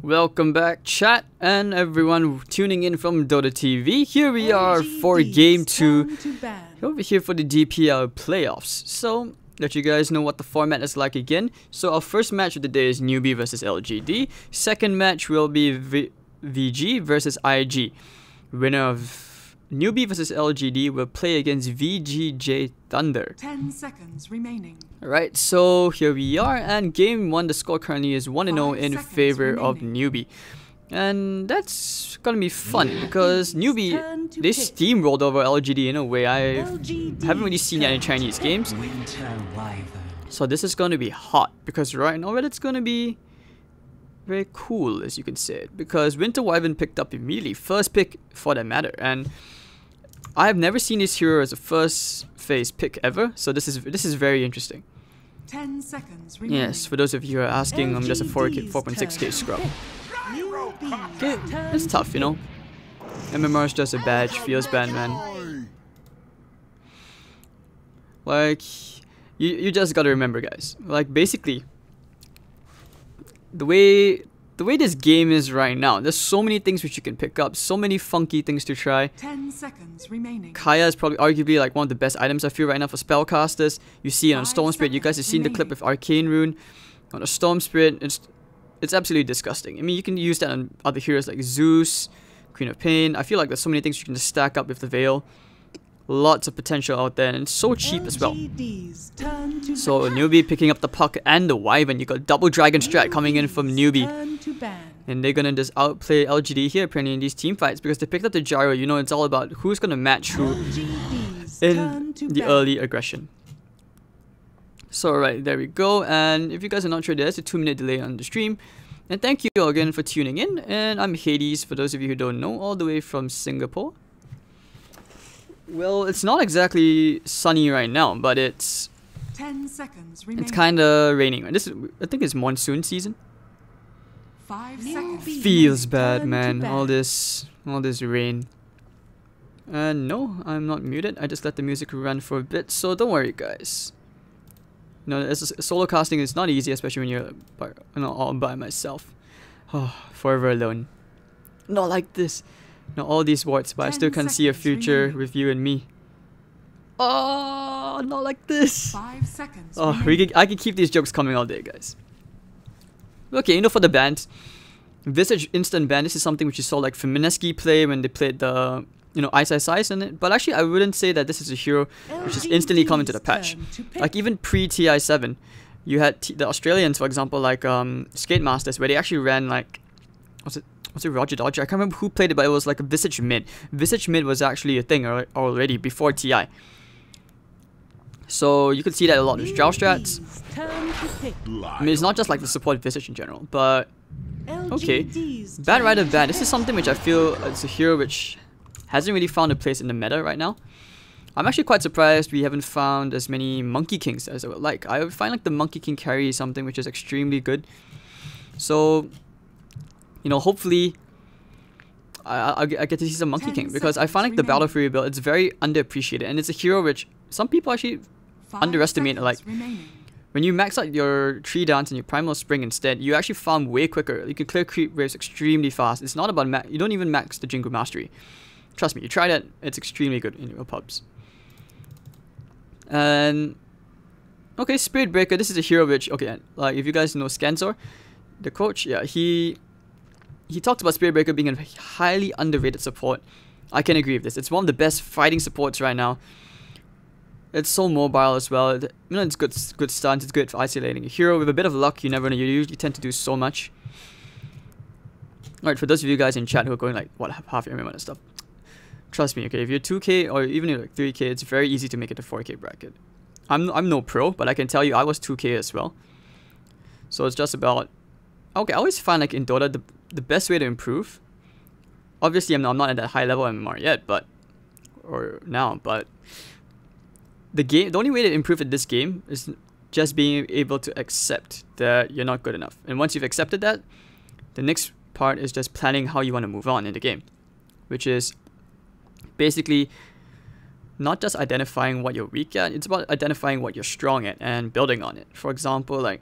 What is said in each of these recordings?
Welcome back, chat, and everyone tuning in from Dota TV. Here we are for Game 2, over here for the DPL playoffs. So, let you guys know what the format is like again. So, our first match of the day is Newbee versus LGD. Second match will be VG versus IG. Winner of Newbee versus LGD will play against VGJ Thunder. 10 seconds remaining. Alright, so here we are, and game 1, the score currently is 1-0 in favor of Newbee. And that's gonna be fun because Newbee, they steamrolled over LGD in a way I haven't really seen yet in Chinese games. So this is gonna be hot because right now it's gonna be very cool, as you can say it, because Winter Wyvern picked up immediately, first pick for that matter, and I have never seen this hero as a first phase pick ever, so this is very interesting. 10 seconds remaining. Yes, for those of you who are asking, I'm just a 4.6k scrub. Okay, it's tough, you know. MMR is just a badge, feels bad, man. Like, you just gotta remember, guys. Like, basically, the way this game is right now, there's so many things which you can pick up, so many funky things to try. 10 seconds remaining. Kaya is probably arguably like one of the best items I feel right now for spellcasters. You see it on Storm Spirit. You guys have seen the clip with Arcane Rune on a Storm Spirit. It's absolutely disgusting. I mean, you can use that on other heroes like Zeus, Queen of Pain. I feel like there's so many things you can just stack up with the Veil. Lots of potential out there, and it's so cheap as well. So Newbee picking up the puck and the Wyvern. You got double Dragon Strat coming in from Newbee, and they're gonna just outplay LGD here apparently in these team fights because they picked up the Gyro. You know, it's all about who's gonna match who in the early aggression. So right, there we go. And if you guys are not sure, there's a 2-minute delay on the stream. And thank you again for tuning in. And I'm Hades, for those of you who don't know, all the way from Singapore. Well, it's not exactly sunny right now, but it's 10 seconds remaining. It's kind of raining. I think it's monsoon season. 5 seconds. Feels bad, man. All this rain. No, I'm not muted. I just let the music run for a bit, so don't worry, guys. You know, solo casting is not easy, especially when you're all by myself. Oh, forever alone. Not like this. No, all these warts, but I still can't see a future with you and me. Oh, not like this. 5 seconds. Oh, I can keep these jokes coming all day, guys. Okay, you know, for the band, Visage instant ban. This is something which you saw like Femineski play when they played the, you know, Ice in it. But actually, I wouldn't say that this is a hero which is instantly coming to the patch. Like even pre-TI7, you had the Australians, for example, like Skate Masters, where they actually ran like, was it Roger Dodger? I can't remember who played it, but it was like a Visage mid. Visage mid was actually a thing already before TI. So you could see that a lot with Drow strats. I mean, it's not just like the support Visage in general, but okay. Bad Rider ban. This is something which I feel it's a hero which hasn't really found a place in the meta right now. I'm actually quite surprised we haven't found as many Monkey Kings as I would like. I would find like the Monkey King carry is something which is extremely good. So, you know, hopefully I get to see some Monkey King because I find like the Battle Fury build, it's very underappreciated, and it's a hero which some people actually underestimate. Like when you max out your Tree Dance and your Primal Spring instead, you actually farm way quicker. You can clear creep waves extremely fast. It's not about you don't even max the Jingu Mastery. Trust me, you try that, it's extremely good in your pubs. And okay, Spirit Breaker, this is a hero which, okay, like if you guys know Scansor, the coach, yeah, he talked about Spirit Breaker being a highly underrated support. I can agree with this. It's one of the best fighting supports right now. It's so mobile as well. You know, it's good stance. It's good for isolating a hero. With a bit of luck, you never know. You usually tend to do so much. Alright, for those of you guys in chat who are going like, what, half your MM and stuff. Trust me, okay, if you're 2k or even like 3k, it's very easy to make it to 4k bracket. I'm no pro, but I can tell you I was 2k as well. So it's just about, okay, I always find like in Dota the best way to improve. Obviously I'm not at that high level MMR yet, but the only way to improve at this game is just being able to accept that you're not good enough. And once you've accepted that, the next part is just planning how you want to move on in the game, which is basically not just identifying what you're weak at, it's about identifying what you're strong at and building on it. For example, like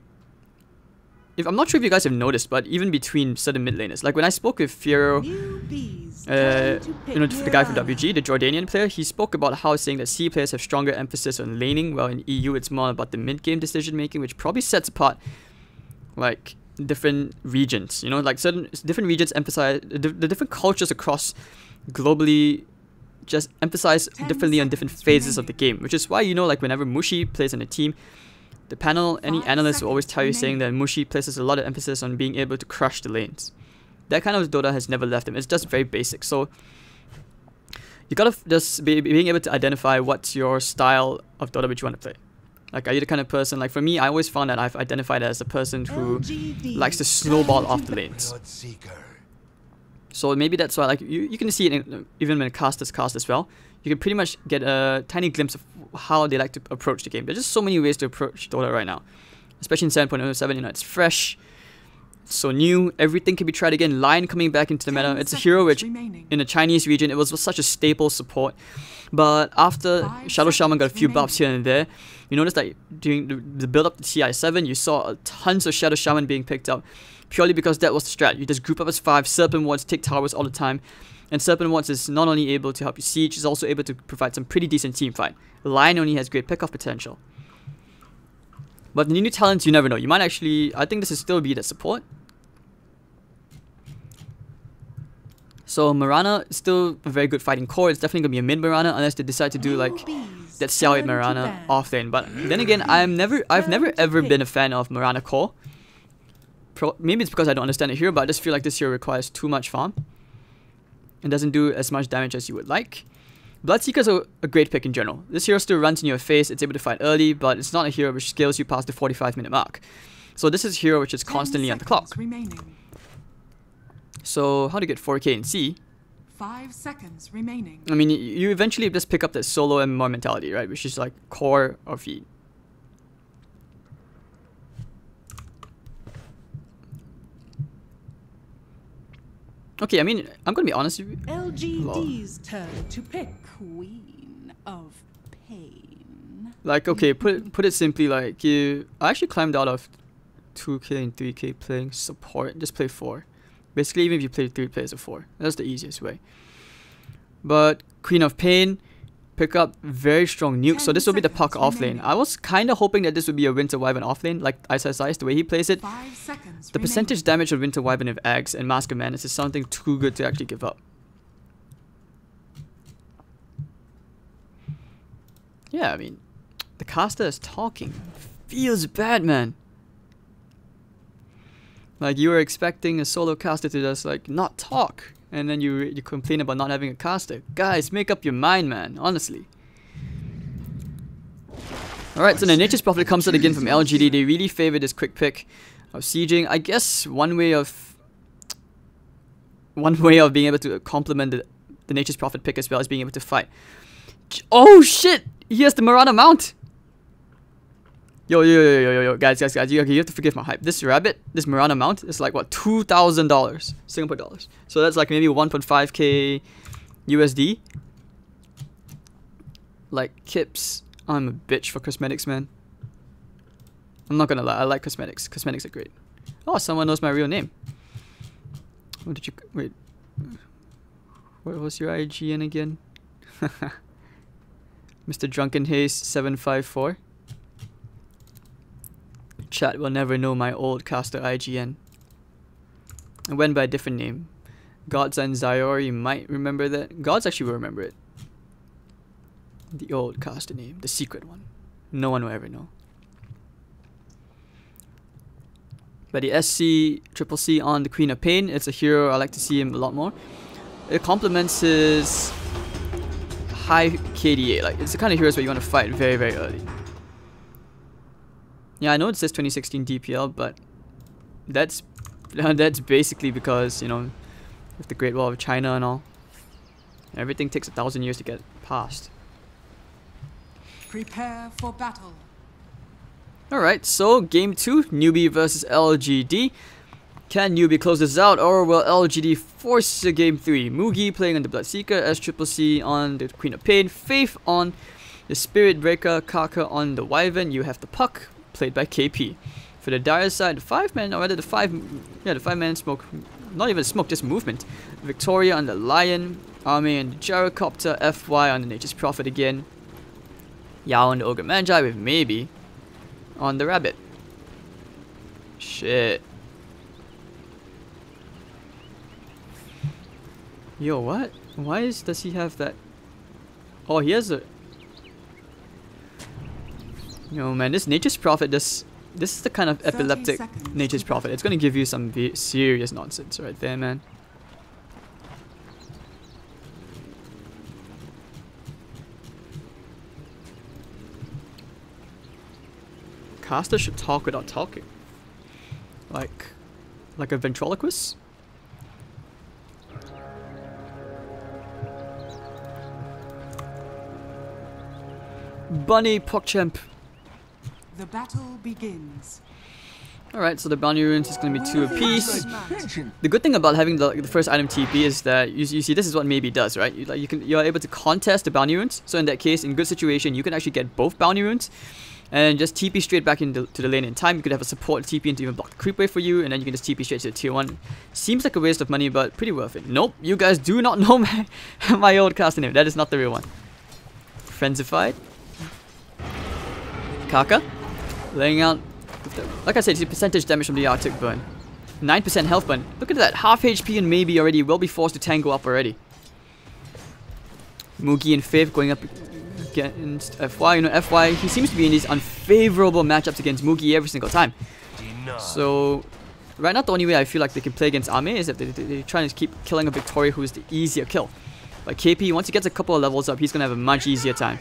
if I'm not sure if you guys have noticed, but even between certain mid laners, like when I spoke with Fiero, the guy from WG, the Jordanian player, he spoke about how saying that C players have stronger emphasis on laning, while in EU it's more about the mid game decision making, which probably sets apart like different regions. You know, like certain different regions emphasize the different cultures across globally just emphasize differently on different phases of the game, which is why, you know, like whenever Mushi plays on a team, the panel, any analyst will always tell you saying that Mushi places a lot of emphasis on being able to crush the lanes. That kind of Dota has never left him. It's just very basic. So you gotta just being able to identify what's your style of Dota which you want to play. Like, are you the kind of person, like for me, I always found that I've identified as a person who likes to snowball off the lanes. So maybe that's why, like, you can see it even when casters cast as well. You can pretty much get a tiny glimpse of how they like to approach the game. There's just so many ways to approach Dota right now. Especially in 7.07, you know, it's fresh, it's so new, everything can be tried again. Lion coming back into the meta. It's a hero which, in the Chinese region, it was such a staple support. But after Shadow Shaman got a few buffs here and there, you notice that during the build up to TI7, you saw tons of Shadow Shaman being picked up. Purely because that was the strat. You just group up as 5, Serpent Wards, take towers all the time. And Serpent Wards is not only able to help you siege, it's also able to provide some pretty decent team fight. Lion only has great pick-off potential. But the new talents, you never know. You might actually, I think this will still be the support. So Mirana is still a very good fighting core. It's definitely going to be a mid Mirana unless they decide to do like that Xiao Mirana off lane. But then again, I've never ever been a fan of Mirana core. Maybe it's because I don't understand it here, but I just feel like this hero requires too much farm and doesn't do as much damage as you would like. Bloodseeker's a great pick in general. This hero still runs in your face, it's able to fight early, but it's not a hero which scales you past the 45-minute mark. So this is a hero which is constantly on the clock. So how to get 4k in C? 5 seconds remaining. I mean, you eventually just pick up that solo MMR mentality, right? Which is like core or feed. Okay, I mean, I'm gonna be honest with you. LGD's turn to pick Queen of Pain. Like, okay, put it simply, like, I actually climbed out of 2k and 3k playing support. Just play 4. Basically, even if you play 3 players of 4. That's the easiest way. But Queen of Pain, pick up very strong nuke. So this will be the puck off lane. I was kind of hoping that this would be a Winter Wyvern off lane, like Ice the way he plays it. The percentage damage of Winter Wyvern of Ags and Mask of Madness is something too good to actually give up. Yeah, I mean, the caster is talking. Feels bad, man. Like, you were expecting a solo caster to just, like, not talk. And then you complain about not having a caster. Guys, make up your mind, man. Honestly. Alright, so the Nature's Prophet comes out again from LGD. They really favor this quick pick of sieging. I guess one way of being able to complement the Nature's Prophet pick as well is being able to fight. Oh shit! He has the Mirana mount! Yo, guys, you have to forgive my hype. This rabbit, this Mirana mount is like, what, $2,000 Singapore dollars. So that's like maybe 1.5k USD. Like, Kips, I'm a bitch for cosmetics, man. I'm not gonna lie, I like cosmetics. Cosmetics are great. Oh, someone knows my real name. What did you, wait. What was your IGN again? Mr. Drunken Haze 754. Chat will never know my old caster IGN. I went by a different name. Gods and Zyor, you might remember that. Gods actually will remember it. The old caster name, the secret one. No one will ever know. But the SC Triple C on the Queen of Pain, it's a hero I like to see him a lot more. It complements his high KDA. Like, it's the kind of heroes where you want to fight very, very early. Yeah, I know it says 2016 DPL, but that's basically because, you know, with the Great Wall of China and all, everything takes 1,000 years to get past. Prepare for battle. Alright, so game 2, Newbee versus LGD. Can Newbee close this out, or will LGD force a game 3? Mugi playing on the Bloodseeker, SCCC on the Queen of Pain, Faith on the Spirit Breaker, Kaka on the Wyvern. You have the puck, played by KP. For the Dire side, the 5-man, or rather the 5-man smoke, not even smoke, just movement. Victoria on the Lion, Army and the Gyrocopter, FY on the Nature's Prophet again. Yao on the Ogre Magi with maybe on the Rabbit. Shit. Yo, what? Why does he have that? Oh, he has a... Yo, man, this Nature's Prophet, this is the kind of epileptic Nature's Prophet. It's gonna give you some serious nonsense right there, man. Caster should talk without talking. Like a ventriloquist? Bunny PogChamp. The battle begins. Alright, so the bounty runes is going to be 2 apiece. The good thing about having the first item TP is that you see this is what maybe does, right? You're able to contest the bounty runes. So in that case, in good situation, you can actually get both bounty runes and just TP straight back into the lane in time. You could have a support TP into even block the creep wave for you, and then you can just TP straight to the tier 1. Seems like a waste of money, but pretty worth it. Nope, you guys do not know my old caster name. That is not the real one. Frenzified. Kaka. Laying out, like I said, it's the percentage damage from the Arctic Burn. 9% health burn. Look at that, half HP and maybe already will be forced to tango up already. Moogie in 5th going up against FY. You know, FY, he seems to be in these unfavorable matchups against Moogie every single time. So, right now the only way I feel like they can play against Ame is if they're trying to keep killing a Victoria who is the easier kill. But KP, once he gets a couple of levels up, he's going to have a much easier time.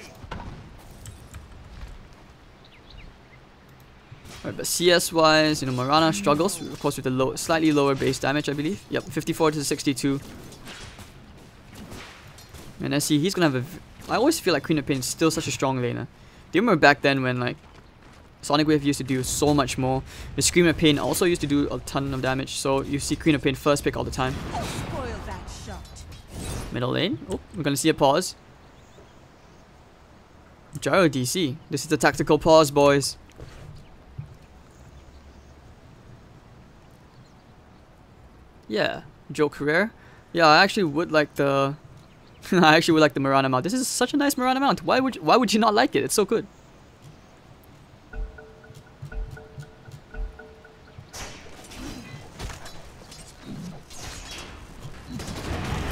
Right, but CS wise, you know, Marana struggles, of course, with the slightly lower base damage, I believe. Yep, 54 to 62. And I see he's gonna have a. I always feel like Queen of Pain is still such a strong laner. Do you remember back then when like Sonic Wave used to do so much more? The Scream of Pain also used to do a ton of damage, so you see Queen of Pain first pick all the time. Spoil that shot. Middle lane. Oh, we're gonna see a pause. Gyro DC. This is the tactical pause, boys. Yeah, Joe Career. Yeah, I actually would like the Mirana mount. This is such a nice Mirana mount. Why would you not like it? It's so good.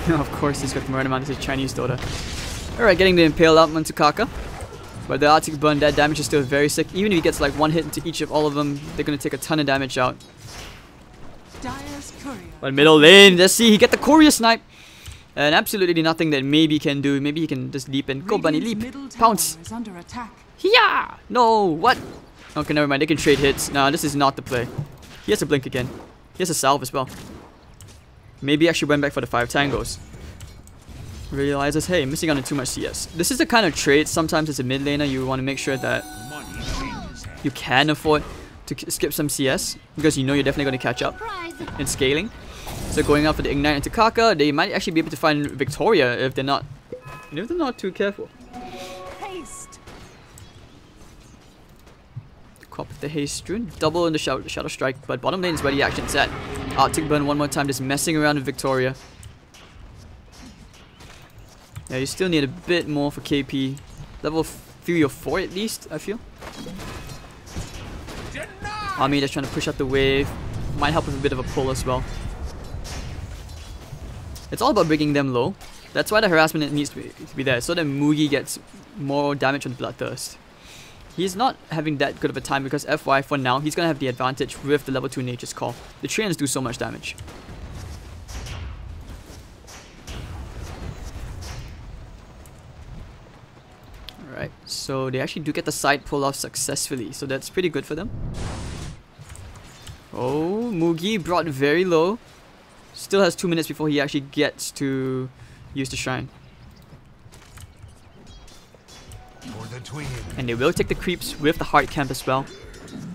Of course he's got the Mirana mount. This is Chinese Dota. Alright, getting the Impale out onto Kaka. But the Arctic Burn, that damage is still very sick. Even if he gets like one hit into each of all of them, they're gonna take a ton of damage out. But middle lane, let's see, he get the courier snipe. And absolutely nothing that maybe can do. Maybe he can just leap and go bunny leap. Pounce. Yeah. No, what? Okay, never mind. They can trade hits. Nah, this is not the play. He has to blink again. He has a salve as well. Maybe actually went back for the 5 tangos. Realizes, hey, missing out on too much CS. This is the kind of trade sometimes as a mid laner you want to make sure that you can afford to skip some CS because you know you're definitely going to catch up in scaling. So going out for the Ignite into Kaka, they might actually be able to find Victoria if they're not too careful. Haste. Cop the haste rune, double in the shadow strike, but bottom lane is where the action's at. Arctic Burn one more time, just messing around with Victoria. Yeah, you still need a bit more for KP. Level 3 or 4 at least, I feel. Army just trying to push out the wave. Might help with a bit of a pull as well. It's all about bringing them low. That's why the harassment needs to be there, so that Moogie gets more damage on Bloodthirst. He's not having that good of a time because FY, for now, he's going to have the advantage with the level 2 Nature's Call. The trains do so much damage. Alright, so they actually do get the side pull off successfully, so that's pretty good for them. Oh, Moogie brought very low. Still has 2 minutes before he actually gets to use the shrine. And they will take the creeps with the hard camp as well.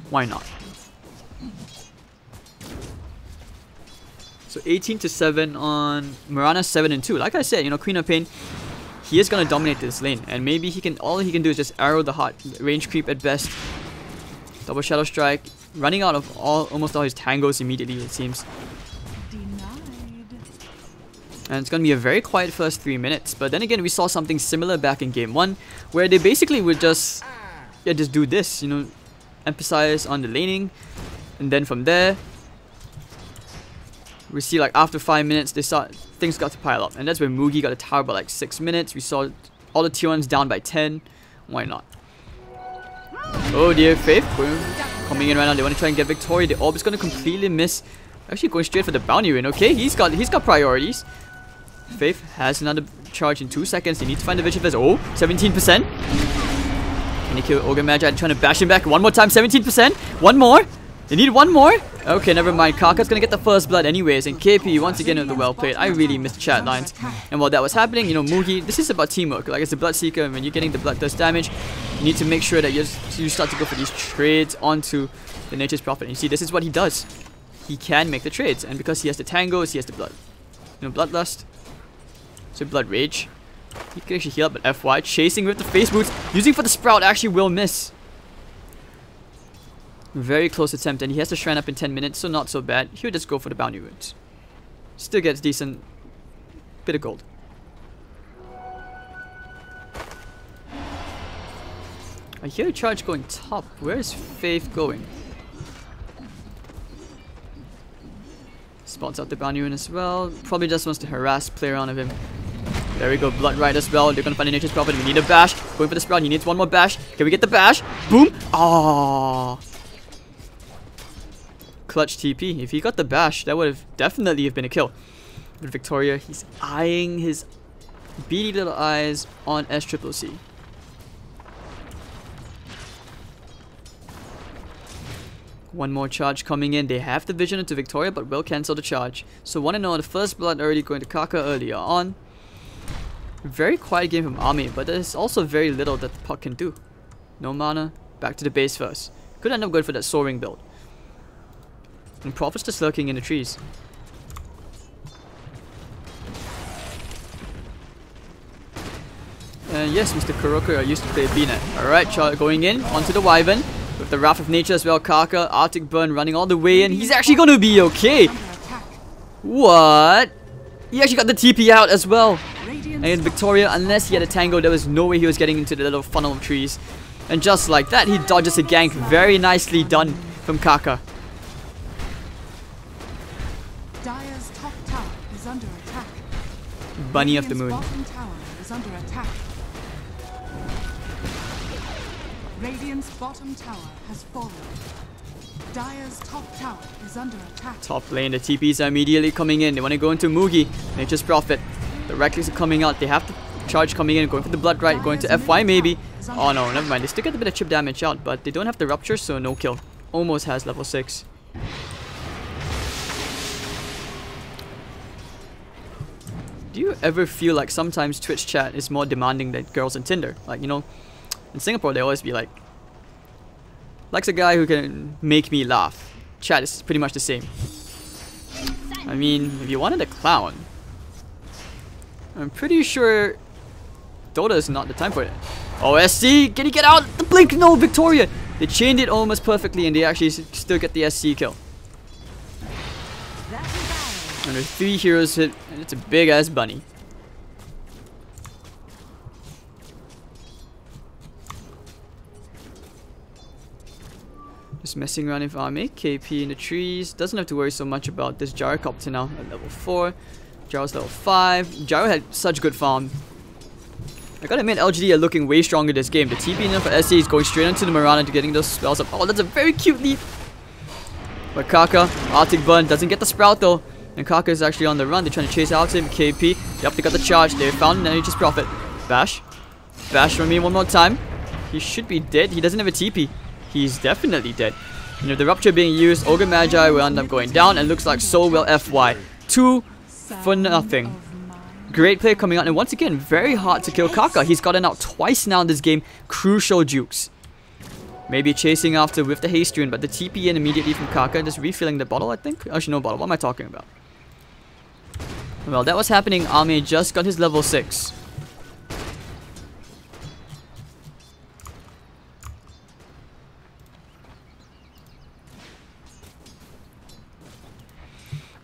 Why not? So 18 to 7 on Mirana 7 and 2. Like I said, you know, Queen of Pain, he is gonna dominate this lane, and maybe all he can do is just arrow the hard range creep at best. Double shadow strike. running out of almost all his tangos immediately, it seems. Denied. And it's going to be a very quiet first 3 minutes. But then again, we saw something similar back in game 1, where they basically would just do this, you know, emphasize on the laning. And then from there, we see like after 5 minutes, things got to pile up. And that's where Mugi got a tower by like 6 minutes. We saw all the tier 1s down by 10. Why not? Oh dear, Faith. Coming in right now. They want to try and get Victoria. The orb is going to completely miss. Actually going straight for the bounty win. Okay, he's got priorities. Faith has another charge in 2 seconds. They need to find the vision first. Oh, 17%. Can he kill Ogre Magi? Trying to bash him back. One more time, 17%. One more. They need one more. Okay, never mind. Kaka's gonna get the first blood anyways. And KP once again with the well played. I really missed the chat lines. And while that was happening, you know, Mugi, this is about teamwork. Like as a blood seeker, and when you're getting the bloodthirst damage, you need to make sure that you start to go for these trades onto the Nature's Prophet. And you see, this is what he does. He can make the trades, and because he has the tangos, he has the blood. You know, bloodlust. So blood rage. He can actually heal up, but FY chasing with the face boots, using for the sprout actually will miss. Very close attempt, and he has to shrine up in 10 minutes, so not so bad. He'll just go for the bounty wounds. Still gets decent bit of gold. I hear a charge going top. Where is Faith going? Spots out the bounty wound as well. Probably just wants to harass, play around of him. There we go, Blood Ride as well. They're gonna find the Nature's Prophet. We need a bash. Going for the sprout. He needs one more bash. Can we get the bash? Boom! Ah. Clutch TP. If he got the bash, that would have definitely been a kill. But Victoria, he's eyeing his beady little eyes on SCCC. One more charge coming in. They have the vision into Victoria, but will cancel the charge. So 1-0, the first blood already going to Kaka earlier on. Very quiet game from Army, but there's also very little that the puck can do. No mana, back to the base first. Could end up going for that soaring build. And Prophet's just lurking in the trees. And yes, Mr. Kuroko, I used to play B-net. Alright, going in onto the Wyvern. With the Wrath of Nature as well, Kaka, Arctic Burn running all the way in. He's actually gonna be okay. What? He actually got the TP out as well. And Victoria, unless he had a tango, there was no way he was getting into the little funnel of trees. And just like that, he dodges a gank. Very nicely done from Kaka. Dire's top tower is under attack. Bunny of the Moon. Bottom tower is under attack. Radiant's bottom tower has fallen. Dire's top tower is under attack. Top lane, the TPs are immediately coming in. They want to go into Mugi. Nature's Prophet. The Reckless are coming out. They have the charge coming in. Going for the Blood Right. Going to FY maybe. Oh no, never mind. They still get a bit of chip damage out, but they don't have the Rupture, so no kill. Almost has level 6. Do you ever feel like sometimes Twitch chat is more demanding than girls on Tinder? Like, you know, in Singapore they always be like, likes a guy who can make me laugh. Chat is pretty much the same. I mean, if you wanted a clown, I'm pretty sure Dota is not the time for it. Oh, SC, can he get out? The blink, no, Victoria. They chained it almost perfectly and they actually still get the SC kill. And there's 3 heroes hit, and it's a big ass bunny. Just messing around with army. KP in the trees. Doesn't have to worry so much about this Gyrocopter now at level 4. Gyro's level 5. Gyro had such good farm. I gotta admit, LGD are looking way stronger this game. The TP in for SC is going straight into the Mirana to getting those spells up. Oh, that's a very cute leap. But Kaka, Arctic Burn, doesn't get the Sprout though. And Kaka is actually on the run. They're trying to chase out him. KP. Yep, they got the charge. They found Nature's Prophet. Bash. Bash from me one more time. He should be dead. He doesn't have a TP. He's definitely dead. You know, the Rupture being used, Ogre Magi will end up going down, and looks like so will FY. 2 for nothing. Great play coming out, and once again, very hard to kill Kaka. He's gotten out twice now in this game. Crucial jukes. Maybe chasing after with the haste rune, but the TP in immediately from Kaka, just refilling the bottle, I think. Actually, no bottle. What am I talking about? Well, that was happening. Ame just got his level 6.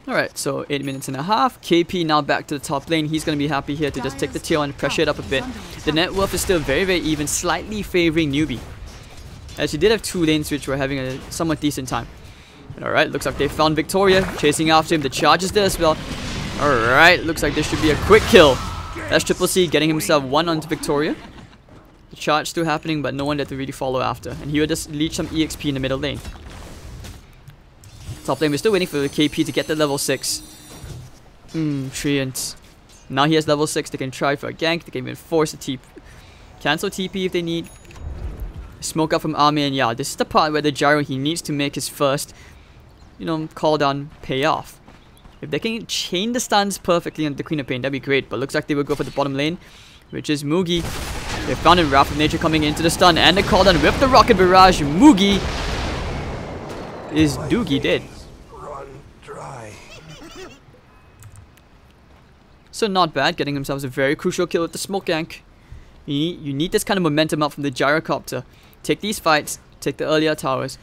Alright, so 8 minutes and a half. KP now back to the top lane. He's going to be happy here to just take the tier 1, pressure it up a bit. The net worth is still very, very even, slightly favoring Newbee, as he did have 2 lanes which were having a somewhat decent time. Alright, looks like they found Victoria, chasing after him. The charge is there as well. Alright, looks like this should be a quick kill. That's Triple C getting himself 1 onto Victoria. The charge still happening, but no one there to really follow after. And he will just leech some EXP in the middle lane. Top lane, we're still waiting for the KP to get to level 6. Treant. Now he has level 6, they can try for a gank, they can even force a TP. Cancel TP if they need. Smoke up from Army, and yeah, this is the part where the Gyro, he needs to make his first, call down pay off. If they can chain the stuns perfectly on the Queen of Pain, that'd be great, but looks like they will go for the bottom lane, which is Mugi. They found a Wrath of Nature coming into the stun, and the call down with the Rocket Barrage. Mugi is Doogie dead. So not bad, getting themselves a very crucial kill with the smoke gank. You need this kind of momentum up from the Gyrocopter. Take these fights, take the earlier towers.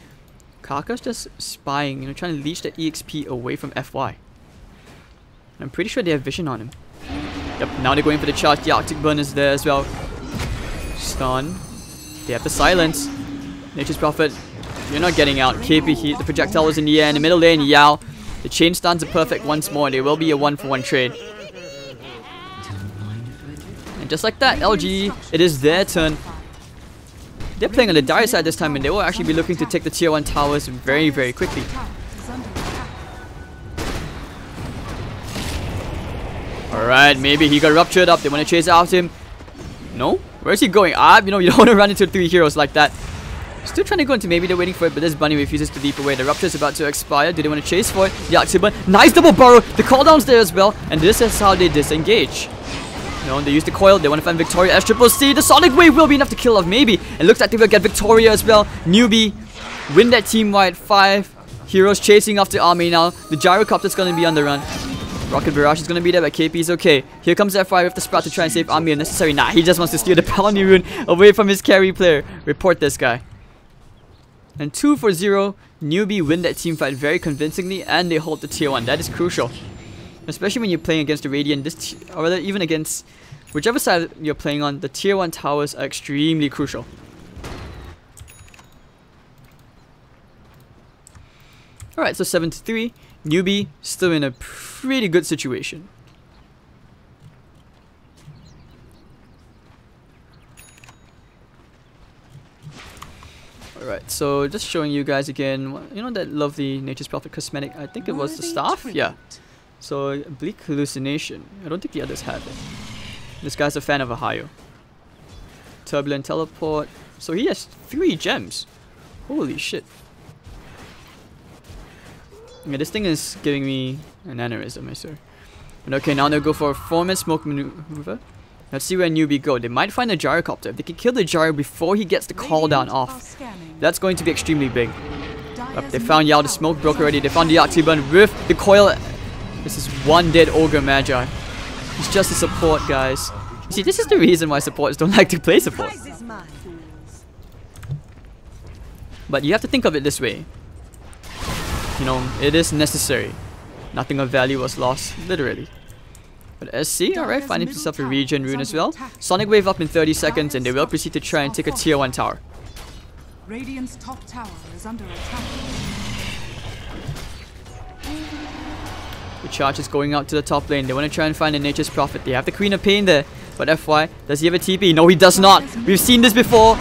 Kaka's just spying, trying to leech the EXP away from FY. I'm pretty sure they have vision on him. Yep, now they're going for the charge. The Arctic Burn is there as well. Stun. They have the silence. Nature's Prophet, you're not getting out. KP heat, the projectile is in the air. In the middle lane, Yao. The chain stuns are perfect once more. They will be a 1-for-1 trade. And just like that, LGD, it is their turn. They're playing on the dire side this time, and they will actually be looking to take the tier 1 towers very, very quickly. Alright, maybe he got ruptured up. They want to chase after him. No? Where's he going? You don't want to run into 3 heroes like that. Still trying to go into, maybe they're waiting for it, but this bunny refuses to leap away. The rupture is about to expire. Do they want to chase for it? The Oxyburn. Nice double burrow. The cooldown's there as well, and this is how they disengage. They use the coil. They want to find Victoria as Triple C. The Sonic Wave will be enough to kill off, maybe. It looks like they will get Victoria as well. Newbee win that team-wide. 5 heroes chasing after Army now. The Gyrocopter's going to be on the run. Rocket Barrage is going to be there, but KP is okay. Here comes FY with the Sprout to try and save Army unnecessary. Nah, he just wants to steal the Bounty Rune away from his carry player. Report this guy. And 2-for-0, Newbee win that team fight very convincingly, and they hold the tier 1. That is crucial. Especially when you're playing against the Radiant, or rather even against whichever side you're playing on, the tier 1 towers are extremely crucial. Alright, so 7-3. Newbee still in a pretty good situation. Alright, so just showing you guys again, that lovely Nature's Prophet cosmetic. I think it was the staff? Yeah. So, Bleak Hallucination. I don't think the others have it. This guy's a fan of Ohio. Turbulent Teleport. So he has 3 gems. Holy shit. Yeah, this thing is giving me an aneurysm, I swear. But okay, now they'll go for a 4-man smoke maneuver. Let's see where Newbee go. They might find a Gyrocopter. If they can kill the Gyro before he gets the call down off, that's going to be extremely big. They found Yao, the smoke broke already. They found the Oxyburn with the coil. This is one dead Ogre Magi. He's just a support, guys. You see, this is the reason why supporters don't like to play support. But you have to think of it this way. It is necessary. Nothing of value was lost, literally. But SC, alright, finding himself a regen rune as well. Sonic Wave up in 30 seconds, and they will proceed to try and take a tier 1 tower. Radiant's top tower is under attack. The charge is going out to the top lane. They want to try and find a Nature's Prophet. They have the Queen of Pain there. But FY, does he have a TP? No, he does not. We've seen this before.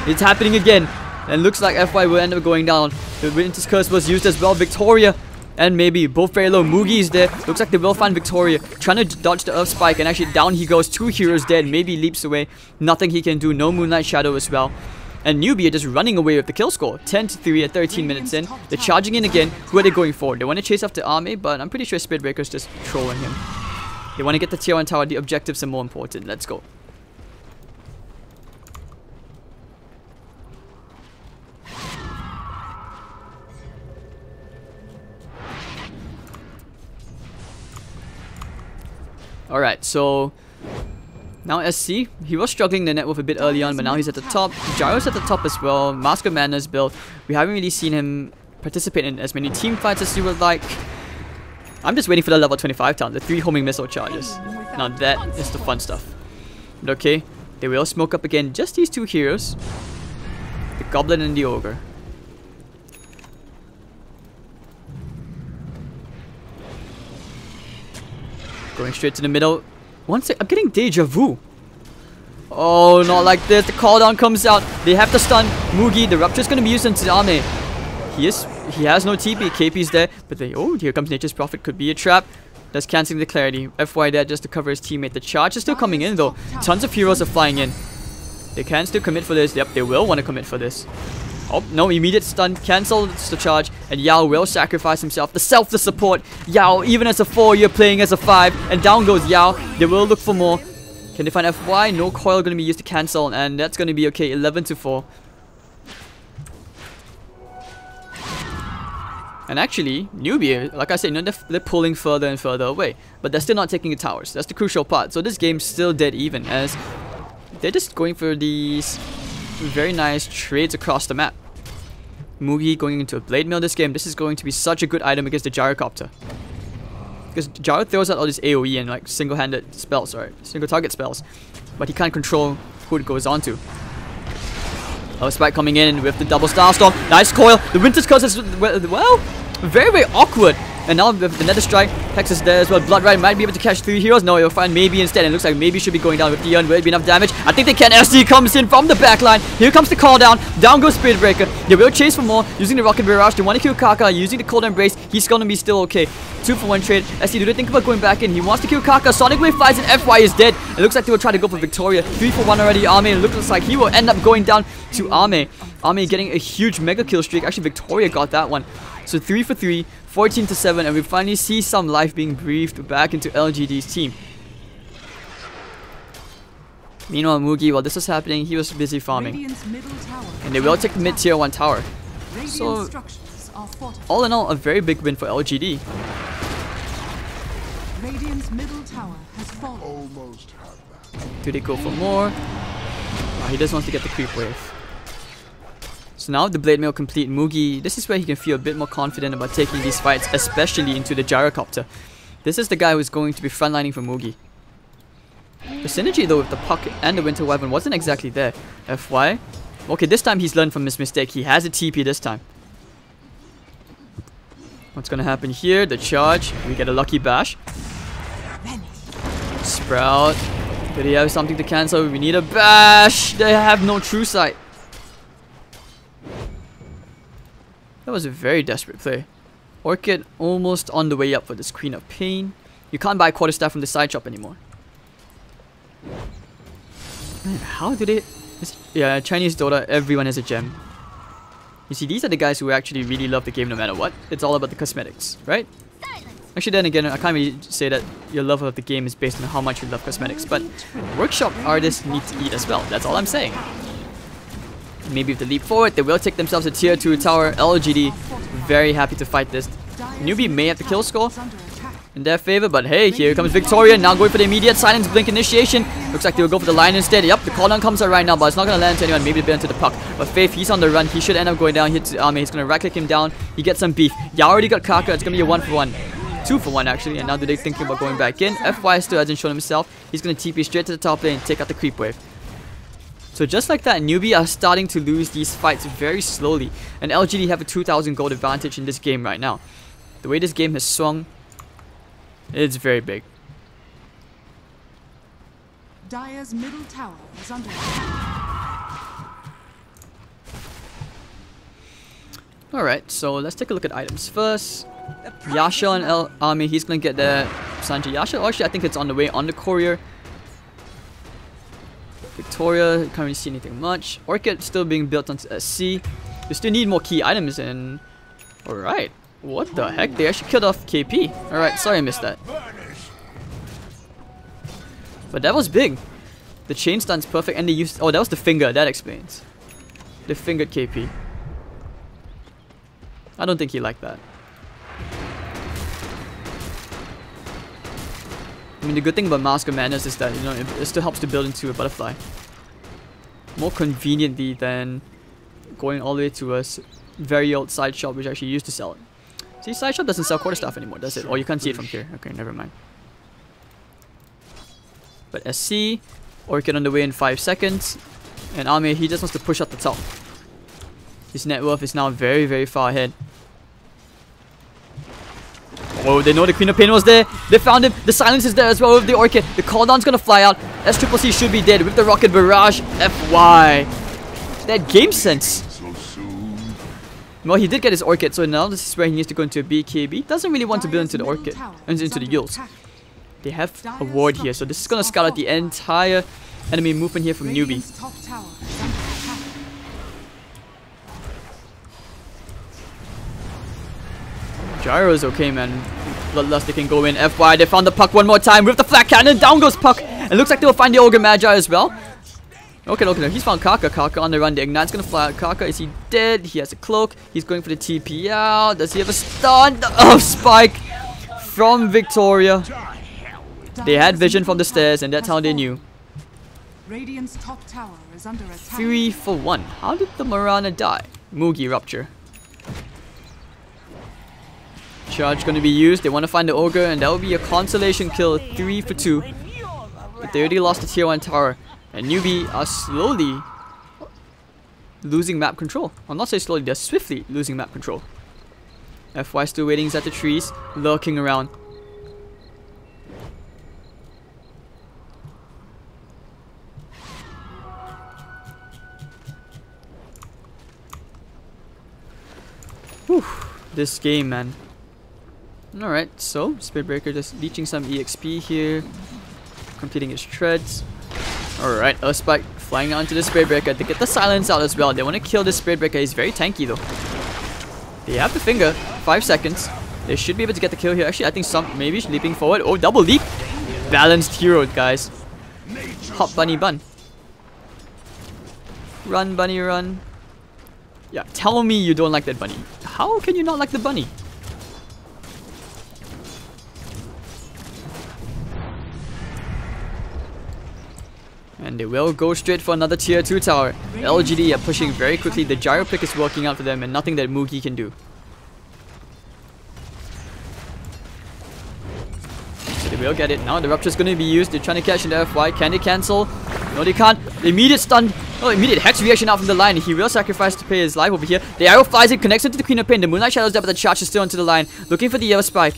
It's happening again. And looks like FY will end up going down. The Winter's Curse was used as well. Victoria and maybe both very low. Mugi is there. Looks like they will find Victoria. Trying to dodge the Earth Spike, and actually down he goes. 2 heroes dead. Maybe leaps away. Nothing he can do. No Moonlight Shadow as well. And Newbee are just running away with the kill score. 10-3 at 13 minutes in. They're charging in again. Who are they going for? They want to chase after Arme, but I'm pretty sure Spirit Breaker's just trolling him. They want to get the tier 1 tower. The objectives are more important. Let's go. Alright, so now SC, he was struggling the net with a bit early on, but now he's at the top. Gyro's at the top as well. Mask of Madness build. We haven't really seen him participate in as many team fights as you would like. I'm just waiting for the level 25 town, the 3 homing missile charges. Now that is the fun stuff. But okay, they will smoke up again, just these 2 heroes. The Goblin and the Ogre. Going straight to the middle. I'm getting deja vu. Oh, not like this. The call down comes out. They have to stun Mugi. The Rupture is going to be used on Ame. He has no TP. KP's there. But here comes Nature's Prophet. Could be a trap. That's cancelling the clarity. FY there just to cover his teammate. The charge is still coming in though. Tons of heroes are flying in. They can still commit for this. Yep, they will want to commit for this. Oh, no, immediate stun. Cancels the charge. And Yao will sacrifice himself. The selfless support. Yao, even as a 4, you're playing as a 5. And down goes Yao. They will look for more. Can they find FY? No coil going to be used to cancel. And that's going to be okay. 11-4. And actually, Newbee, like I said, they're pulling further and further away. But they're still not taking the towers. That's the crucial part. So this game's still dead even, as they're just going for these very nice trades across the map. Mugi going into a Blade Mail this game. This is going to be such a good item against the Gyrocopter. Because Gyro throws out all this AoE and like single-handed spells, right? Single target spells. But he can't control who it goes on to. Oh, Spike coming in with the double Starstorm. Nice coil. The Winter's Curse is, well, very, very awkward. And now with the Nether Strike, Hex is there as well. Bloodride might be able to catch 3 heroes. No, he'll find Maybe instead. And it looks like Maybe should be going down with the urn. Will it be enough damage? I think they can. SD comes in from the backline. Here comes the call down. Down goes Spirit Breaker. They will chase for more using the Rocket Barrage. They want to kill Kaka using the Cold Embrace. He's going to be still okay. 2-for-1 trade. SD, do they think about going back in? He wants to kill Kaka. Sonic Wave flies and FY is dead. It looks like they will try to go for Victoria. 3-for-1 already. Ame. It looks like he will end up going down to Ame. Ame getting a huge mega kill streak. Actually, Victoria got that one. So 3-for-3, 14-7, and we finally see some life being breathed back into LGD's team. Meanwhile, Mugi, while this was happening, he was busy farming. And they will take the mid-tier 1 tower. So, all in all, a very big win for LGD. Do they go for more? Oh, he just wants to get the creep wave. So now the Blade Mail complete, Mugi, this is where he can feel a bit more confident about taking these fights, especially into the Gyrocopter. This is the guy who's going to be frontlining for Mugi. The synergy though with the Puck and the Winter Weapon wasn't exactly there. FY. Okay, this time he's learned from his mistake. He has a TP this time. What's gonna happen here? The charge. We get a lucky bash. Sprout. Do they have something to cancel? We need a bash. They have no true sight. That was a very desperate play. Orchid almost on the way up for this Queen of Pain. You can't buy Quarterstaff from the side shop anymore. Man, how do they... Yeah, Chinese Dota, everyone has a gem. You see, these are the guys who actually really love the game no matter what. It's all about the cosmetics, right? Actually, then again, I can't really say that your love of the game is based on how much you love cosmetics. But workshop artists need to eat as well. That's all I'm saying. Maybe if they leap forward, they will take themselves a tier 2 tower. LGD, very happy to fight this. Newbee may have the kill score in their favor, but hey, here comes Victoria. Now going for the immediate Silence Blink initiation. Looks like they will go for the line instead. Yep, the call down comes out right now, but it's not going to land to anyone. Maybe a bit into the Puck. But Faith, he's on the run. He should end up going down here to Ame. He's going to right click him down. He gets some beef. Yao already got Kaka. It's going to be a 1-for-1. 2-for-1 actually, and now they're thinking about going back in. FY still hasn't shown himself. He's going to TP straight to the top lane and take out the creep wave. So just like that, Newbee are starting to lose these fights very slowly, and LGD have a 2,000 gold advantage in this game right now. The way this game has swung, it's very big. Dire's middle tower is under attack. Alright, so let's take a look at items first. Yasha and Ame, he's gonna get the Sanji Yasha. Actually, I think it's on the way on the courier. Victoria, can't really see anything much. Orchid still being built onto SC. You still need more key items and... Alright. What the heck? They actually killed off KP. Alright, sorry I missed that. But that was big. The chain stun's perfect and they used... Oh, that was the finger. That explains. They fingered KP. I don't think he liked that. I mean, the good thing about Mask of Madness is that, you know, it still helps to build into a butterfly. More conveniently than going all the way to a very old side shop which actually used to sell it. See, Sideshop doesn't sell quarterstaff anymore, does it? Oh, you can't see it from here. Okay, never mind. But SC, Orchid on the way in 5 seconds. And Ame, he just wants to push up the top. His net worth is now very, very far ahead. Oh, they know the Queen of Pain was there. They found him. The silence is there as well with the Orchid. The cooldown's gonna fly out. SCCC should be dead with the Rocket Barrage. FY. That game sense. Well, he did get his Orchid, so now this is where he needs to go into a BKB. Doesn't really want to build into the Orchid, into the Yules. They have a ward here, so this is gonna scout out the entire enemy movement here from Newbee. Gyro is okay, man. Bloodlust, they can go in. FY, they found the Puck one more time with the flat cannon. Down goes Puck. It looks like they'll find the Ogre Magi as well. Okay, okay, he's found Kaka. Kaka on the run. The Ignite's gonna fly out. Kaka, is he dead? He has a cloak. He's going for the TPL. Does he have a stun? Oh, Spike from Victoria. They had vision from the stairs, and that's how they knew. Radiant's top tower is under attack. 3 for 1. How did the Mirana die? Mugi Rupture. Charge going to be used. They want to find the Ogre, and that will be a consolation kill. 3 for 2. But they already lost the tier 1 tower. And Newbee are slowly losing map control. I'll not say slowly, they're swiftly losing map control. FY still waiting, he's at the trees, lurking around. Whew, this game, man. Alright, so Spiritbreaker just leeching some EXP here, completing his treads. Alright, Earthspike flying onto the Spiritbreaker to get the silence out as well. They want to kill this Spiritbreaker. He's very tanky though. They have the finger. 5 seconds. They should be able to get the kill here. Actually, I think some maybe leaping forward. Oh, double leap. Balanced hero, guys. Hop bunny bun. Run, bunny, run. Yeah, tell me you don't like that bunny. How can you not like the bunny? And they will go straight for another tier 2 tower. LGD are pushing very quickly. The gyro pick is working out for them and nothing that Mugi can do. So they will get it. Now the Rupture is going to be used. They're trying to catch into FY. Can they cancel? No, they can't. Immediate stun. Oh, immediate Hex reaction out from the line. He will sacrifice to pay his life over here. The arrow flies in, connects into the Queen of Pain. The Moonlight Shadow's there, but the charge is still onto the line. Looking for the Earth Spike.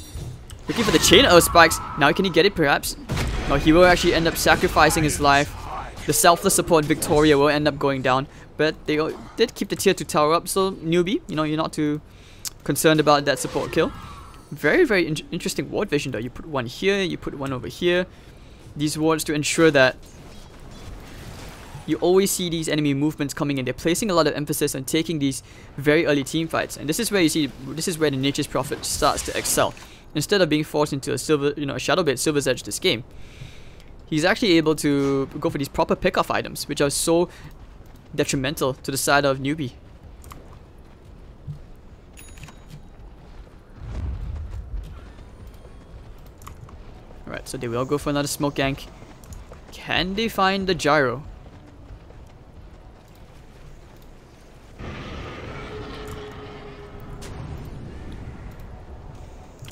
Looking for the chain Earth Spikes. Now can he get it perhaps? No, he will actually end up sacrificing his life. The selfless support Victoria will end up going down, but they did keep the tier 2 tower up, so Newbee, you know, you're not too concerned about that support kill. Very, very interesting ward vision though. You put one here, you put one over here. These wards to ensure that you always see these enemy movements coming in. They're placing a lot of emphasis on taking these very early team fights, and this is where you see, this is where the Nature's Prophet starts to excel. Instead of being forced into a Shadowblade Silver's Edge this game, he's actually able to go for these proper pick-off items, which are so detrimental to the side of Newbee. Alright, so they will go for another smoke gank. Can they find the gyro?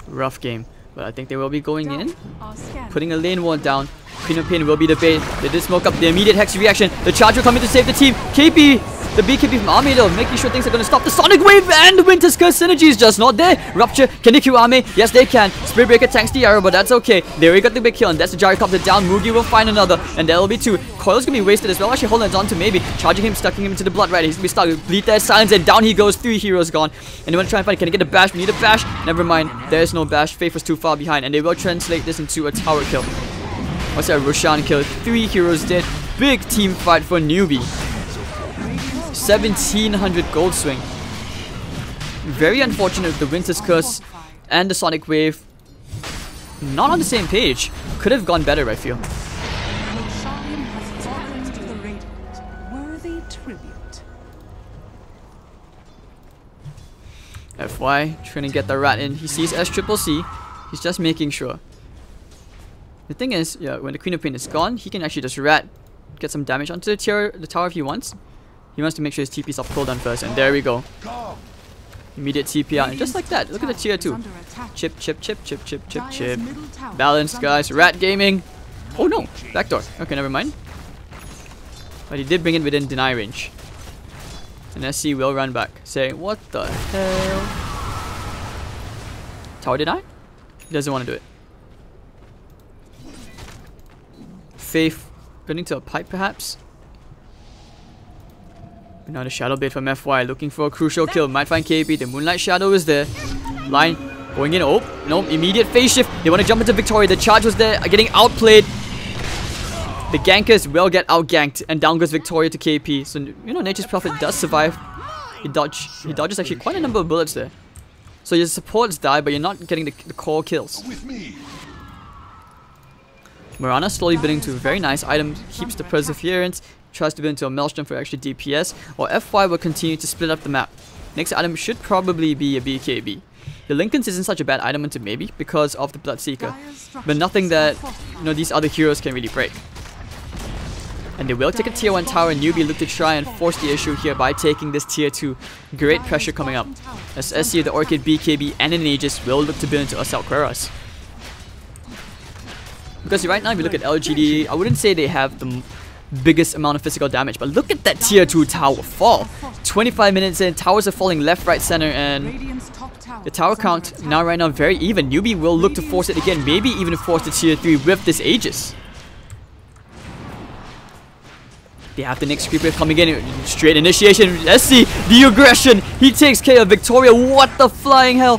Rough game. But I think they will be going in, putting a lane ward down. Queen of Pain will be the bait. They did smoke up the immediate Hex reaction. The charge will come in to save the team. KP, the BKB from Ame though, making sure things are going to stop. The Sonic Wave and the Winter's Curse synergy is just not there. Rupture, can they kill Ame? Yes, they can. Spiritbreaker tanks the arrow, but that's okay. They already got the big kill, and that's the Gyrocopter down. Mugi will find another, and there will be 2. Coil's going to be wasted as well. Actually, holding it on to maybe. Charging him, stucking him into the Blood Rider. He's going to be stuck. Bleed there, silence, and down he goes. 3 heroes gone. And they want to try and find it. Can they get a bash? We need a bash. Never mind. There's no bash. Faith was too far behind, and they will translate this into a tower kill. What's that? Roshan kill. 3 heroes dead. Big team fight for Newbee. 1700 gold swing. Very unfortunate with the Winter's Curse and the Sonic Wave not on the same page. Could have gone better, I feel. Worthy tribute. FY trying to get the rat in. He sees SCCC. He's just making sure. The thing is, yeah, when the Queen of Pain is gone, he can actually just rat, get some damage onto the tower if he wants. He wants to make sure his TP's off cooldown first, and there we go. Immediate TP out, and just like that, look at the tier 2. Chip, chip, chip, chip, chip, chip, chip. Balance, guys. Rat gaming. Oh no, backdoor. Okay, never mind. But he did bring it within deny range. And SC will run back, saying, what the hell? Tower deny? He doesn't want to do it. Faith getting to a pipe, perhaps? Another shadow bait from FY, looking for a crucial kill. Might find KP. The Moonlight Shadow is there. Line going in. Oh, no. Immediate phase shift. They want to jump into Victoria. The charge was there. Getting outplayed. The gankers will get out-ganked. And down goes Victoria to KP. So, you know, Nature's Prophet does survive. He dodges actually quite a number of bullets there. So your supports die, but you're not getting the core kills. Mirana slowly building to a very nice item. Keeps the Perseverance. Tries to build into a Maelstrom for extra DPS, or FY will continue to split up the map. Next item should probably be a BKB. The Lincolns isn't such a bad item into maybe because of the Bloodseeker, but nothing that, you know, these other heroes can really break. And they will take a tier 1 tower, and Newbee look to try and force the issue here by taking this tier 2. Great pressure coming up, as SC, the Orchid, BKB, and an Aegis will look to build into Assault Quarterfinals. Because right now if you look at LGD, I wouldn't say they have the biggest amount of physical damage, but look at that tier 2 tower fall. 25 minutes in, towers are falling left, right, center, and the tower count now right now very even. Newbee will look to force it again, maybe even force the tier 3 with this Aegis. They have the next creeper coming in, straight initiation. SC, the aggression, he takes care of Victoria. What the flying hell?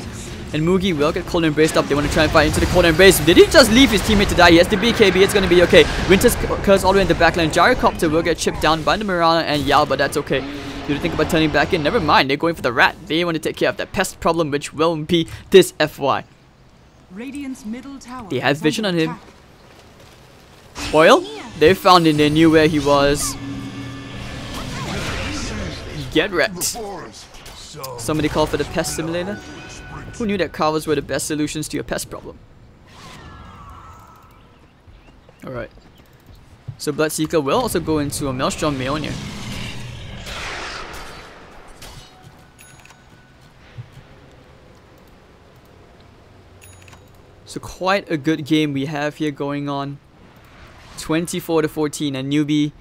And Mugi will get cold embraced up. They want to try and fight into the cold embrace. Did he just leave his teammate to die? Yes, the BKB. It's going to be okay. Winter's Curse all the way in the backline. Gyrocopter will get chipped down by the Mirana and Yao, but that's okay. You think about turning back in? Never mind. They're going for the rat. They want to take care of that pest problem, which will be this FY. They have vision on him. Oil? They found him. They knew where he was. Get wrecked. Somebody called for the pest simulator. Who knew that carvers were the best solutions to your pest problem? Alright. So Bloodseeker will also go into a Maelstrom Mjolnir. So quite a good game we have here going on. 24-14, and Newbee.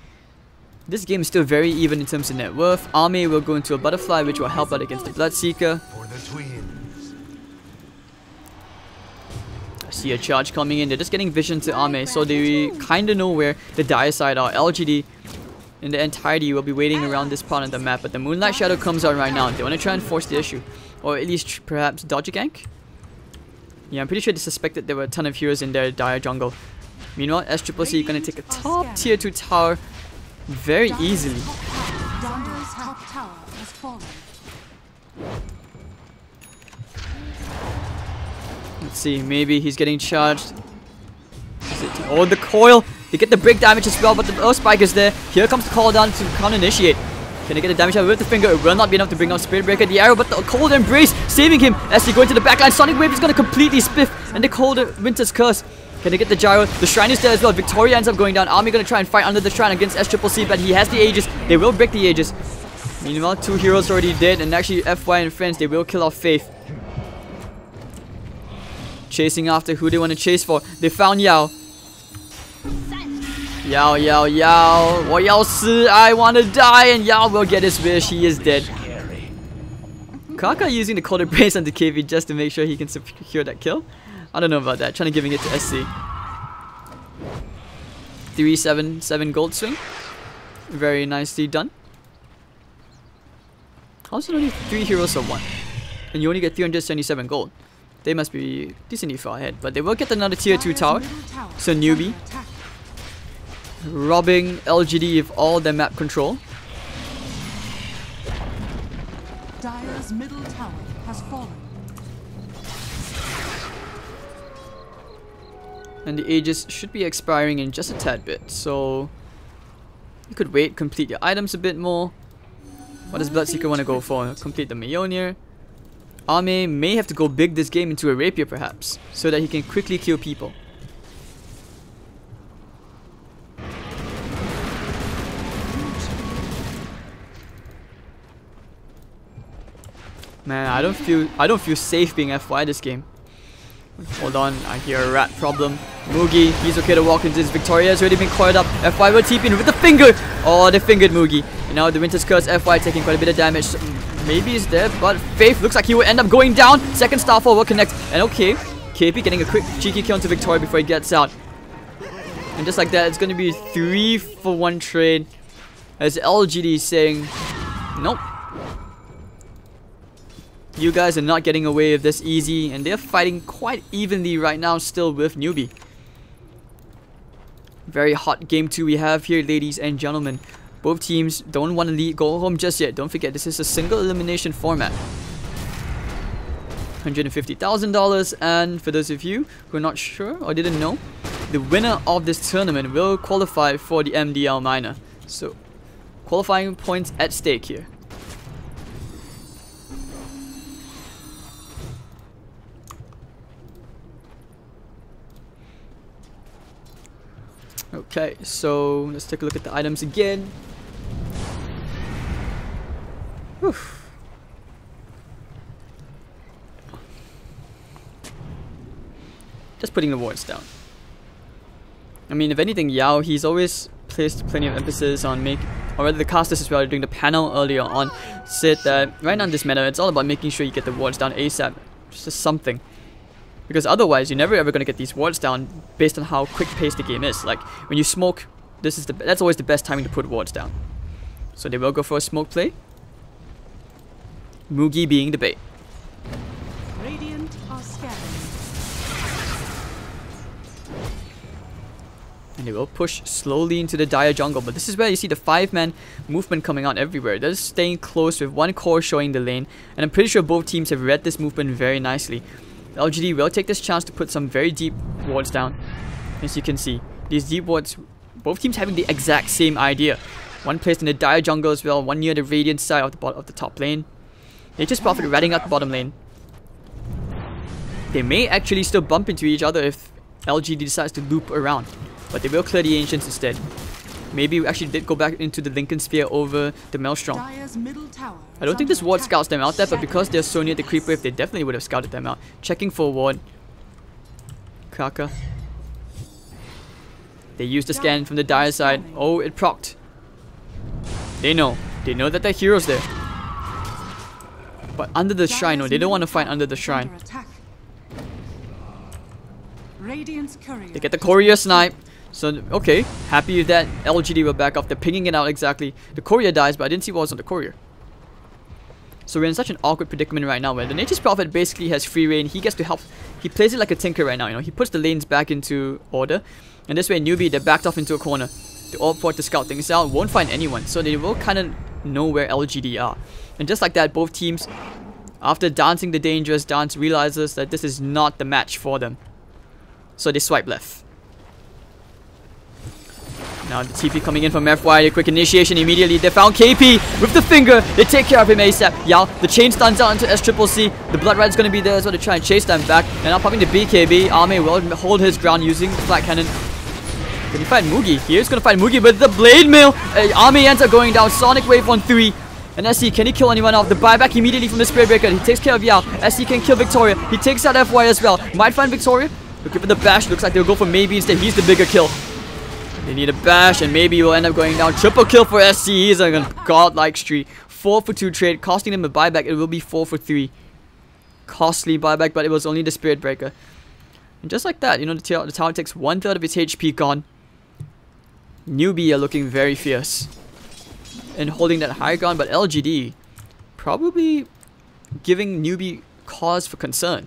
This game is still very even in terms of net worth. Arme will go into a Butterfly, which will help out against the Bloodseeker. See a charge coming in. They're just getting vision to Arme, so they kind of know where the dire side are. LGD in the entirety will be waiting around this part of the map, but the Moonlight Shadow comes out right now. They want to try and force the issue, or at least perhaps dodge a gank. Yeah, I'm pretty sure they suspected there were a ton of heroes in their dire jungle. Meanwhile, SCCC going to take a top tier 2 tower very easily. Let's see, maybe he's getting charged. Oh, the coil! They get the break damage as well, but the Earth Spike is there. Here comes the call down to counter initiate. Can they get the damage out with the finger? It will not be enough to bring out Spirit Breaker. The arrow, but the cold embrace saving him as he goes to the backline. Sonic Wave is going to completely spiff, and the cold Winter's Curse. Can they get the gyro? The shrine is there as well. Victoria ends up going down. Army going to try and fight under the shrine against SCCC, but he has the Aegis. They will break the Aegis. Meanwhile, 2 heroes already dead, and actually FY and friends, they will kill off Faith. Chasing after who they want to chase for. They found Yao. Yao, Yao, Yao. 我要死, I want to die, and Yao will get his wish. He is dead. Kaka using the cold embrace on the KV just to make sure he can secure that kill. I don't know about that. Trying to giving it to SC. 377 gold swing. Very nicely done. How's it only 3 heroes of 1? And you only get 377 gold. They must be decently far ahead. But they will get another tier 2 tower. So Newbee. Robbing LGD of all their map control. Dire's middle tower has fallen. And the Aegis should be expiring in just a tad bit, so you could wait, complete your items a bit more. What does Bloodseeker want to go for? Complete the Mjolnir. Arme may have to go big this game into a Rapier perhaps, so that he can quickly kill people. Man, I don't feel safe being FY this game. Hold on, I hear a rat problem. Mugi, he's okay to walk into this. Victoria has already been coiled up. FY will TP in with the finger. Oh, they fingered Mugi. And now the Winter's Curse, FY taking quite a bit of damage. So maybe he's dead, but Faith looks like he will end up going down. Second Starfall will connect. And okay, KP getting a quick cheeky kill into Victoria before he gets out. And just like that, it's going to be a 3-for-1 trade. As LGD is saying, nope. You guys are not getting away with this easy, and they're fighting quite evenly right now still with Newbee. Very hot game 2 we have here, ladies and gentlemen. Both teams don't want to go home just yet. Don't forget, this is a single elimination format. $150,000, and for those of you who are not sure or didn't know, the winner of this tournament will qualify for the MDL minor. So, qualifying points at stake here. Okay, so let's take a look at the items again. Whew. Just putting the wards down. I mean, if anything, Yao, he's always placed plenty of emphasis on or rather the casters as well during the panel earlier on, said that right now in this meta, it's all about making sure you get the wards down ASAP. Just something. Because otherwise, you're never ever going to get these wards down based on how quick paced the game is. Like, when you smoke, that's always the best timing to put wards down. So they will go for a smoke play. Mugi being the bait. Radiant are scared. And they will push slowly into the dire jungle. But this is where you see the 5-man movement coming out everywhere. They're staying close with one core showing the lane. And I'm pretty sure both teams have read this movement very nicely. LGD will take this chance to put some very deep wards down. As you can see, these deep wards, both teams having the exact same idea. One placed in the dire jungle as well, one near the radiant side of the top lane. Nature's Prophet ratting out the bottom lane. They may actually still bump into each other if LGD decides to loop around, but they will clear the Ancients instead. Maybe we actually did go back into the Lincoln Sphere over the Maelstrom. I don't think this ward scouts them out there, but because they're so near the creep wave, they definitely would have scouted them out. Checking for a ward. Kaka. They used the scan from the dire side. Oh, it procced. They know. They know that their hero's there. But under the shrine, no, they don't want to fight under the shrine. They get the courier snipe. So, okay, happy with that. LGD will back off. They're pinging it out exactly. The courier dies, but I didn't see what was on the courier. So we're in such an awkward predicament right now where the Nature's Prophet basically has free reign. He gets to help. He plays it like a tinker right now, you know. He puts the lanes back into order. And this way, Newbee, they're backed off into a corner. They all port to scout things out. Won't find anyone. So they will kind of know where LGD are. And just like that, both teams, after dancing the dangerous dance, realizes that this is not the match for them. So they swipe left. Now the TP coming in from FY, a quick initiation immediately. They found KP with the finger. They take care of him ASAP. Yao, the chain stuns out into SCCC. The Blood Ride's going to be there as well to try and chase them back. And now popping the BKB. Ame will hold his ground using the flat cannon. Can he fight Mugi? He is going to fight Mugi with the Blade Mail. Ame ends up going down. Sonic Wave on 3. And SC, can he kill anyone off? The buyback immediately from the Spirit Breaker. He takes care of Yao. SC can kill Victoria. He takes out FY as well. Might find Victoria. Looking for the bash. Looks like they'll go for maybe instead. He's the bigger kill. They need a bash and maybe will end up going down. Triple kill for SC. He's a godlike streak. 4 for 2 trade. Costing them a buyback. It will be 4 for 3. Costly buyback, but it was only the Spirit Breaker. And just like that, you know, the tower takes 1/3 of its HP gone. Newbee are looking very fierce and holding that high ground, but LGD probably giving Newbee cause for concern.